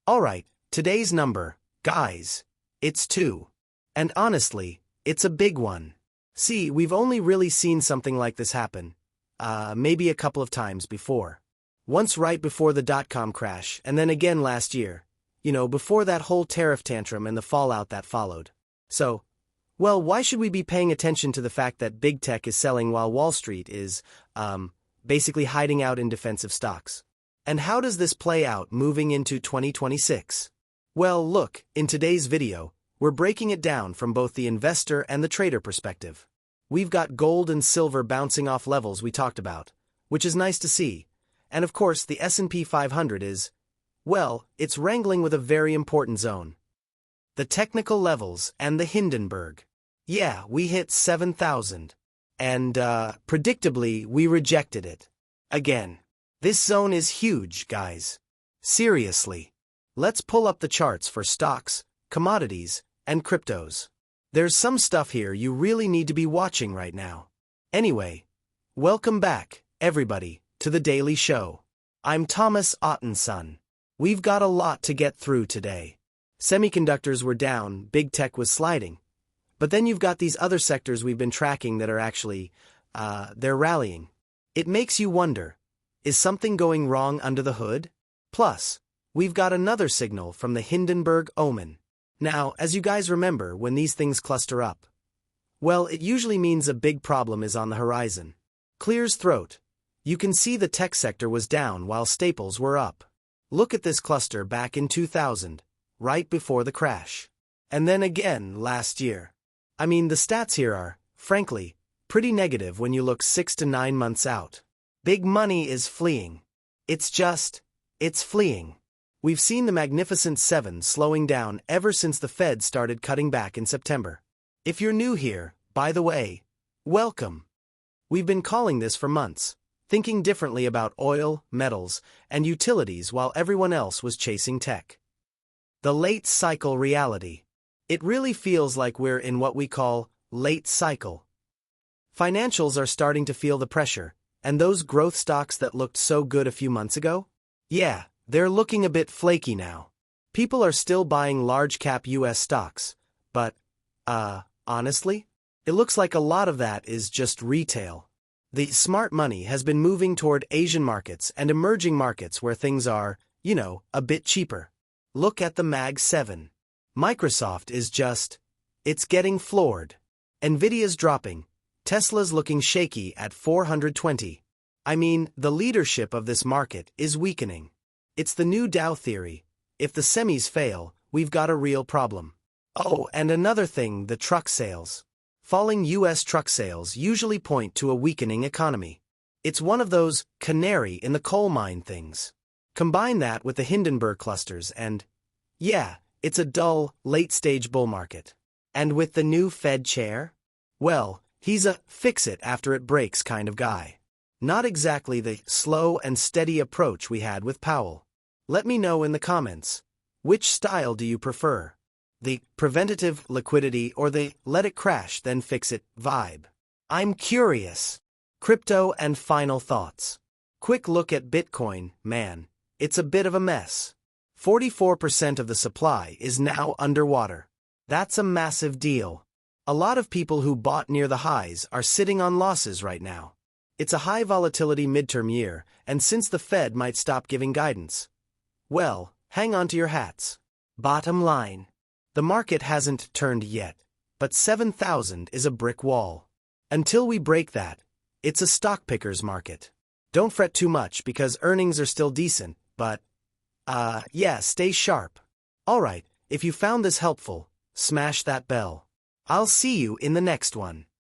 Alright, today's number, guys, it's 2. And honestly, it's a big one. See, we've only really seen something like this happen, maybe a couple of times before. Once right before the dot-com crash, and then again last year. Before that whole tariff tantrum and the fallout that followed. So, well, why should we be paying attention to the fact that big tech is selling while Wall Street is, basically hiding out in defensive stocks? And how does this play out moving into 2026? Well, look, in today's video, we're breaking it down from both the investor and the trader perspective. We've got gold and silver bouncing off levels we talked about, which is nice to see. And of course, the S&P 500 is, well, it's wrangling with a very important zone. The technical levels and the Hindenburg. Yeah, we hit 7,000. And, predictably, we rejected it. Again. This zone is huge, guys. Seriously. Let's pull up the charts for stocks, commodities, and cryptos. There's some stuff here you really need to be watching right now. Anyway, welcome back, everybody, to the Daily Show. I'm Thomas Ottenson. We've got a lot to get through today. Semiconductors were down, big tech was sliding. But then you've got these other sectors we've been tracking that are actually, they're rallying. It makes you wonder, is something going wrong under the hood? Plus, we've got another signal from the Hindenburg omen. Now, as you guys remember, when these things cluster up, well, it usually means a big problem is on the horizon. Clear's throat. You can see the tech sector was down while staples were up. Look at this cluster back in 2000, right before the crash. And then again last year. I mean, the stats here are, frankly, pretty negative when you look 6 to 9 months out. Big money is fleeing. It's fleeing. We've seen the Magnificent Seven slowing down ever since the Fed started cutting back in September. If you're new here, by the way, welcome. We've been calling this for months, thinking differently about oil, metals, and utilities while everyone else was chasing tech. The late cycle reality. It really feels like we're in what we call late cycle. Financials are starting to feel the pressure, and those growth stocks that looked so good a few months ago? Yeah, they're looking a bit flaky now. People are still buying large-cap US stocks, but, honestly, it looks like a lot of that is just retail. The smart money has been moving toward Asian markets and emerging markets where things are, a bit cheaper. Look at the Mag 7. Microsoft is it's getting floored. NVDA's dropping. Tesla's looking shaky at 420. I mean, the leadership of this market is weakening. It's the new Dow theory. If the semis fail, we've got a real problem. Oh, and another thing, the truck sales. Falling US truck sales usually point to a weakening economy. It's one of those canary in the coal mine things. Combine that with the Hindenburg clusters and, yeah, it's a dull, late-stage bull market. And with the new Fed chair? Well, he's a fix-it-after-it-breaks kind of guy. Not exactly the slow and steady approach we had with Powell. Let me know in the comments. Which style do you prefer? The preventative liquidity or the let it crash then fix it vibe? I'm curious. Crypto and final thoughts. Quick look at Bitcoin, man. It's a bit of a mess. 44% of the supply is now underwater. That's a massive deal. A lot of people who bought near the highs are sitting on losses right now. It's a high volatility midterm year, and since the Fed might stop giving guidance, well, hang on to your hats. Bottom line. The market hasn't turned yet, but 7,000 is a brick wall. Until we break that, it's a stock picker's market. Don't fret too much because earnings are still decent, but, yeah, stay sharp. Alright, if you found this helpful, smash that bell. I'll see you in the next one.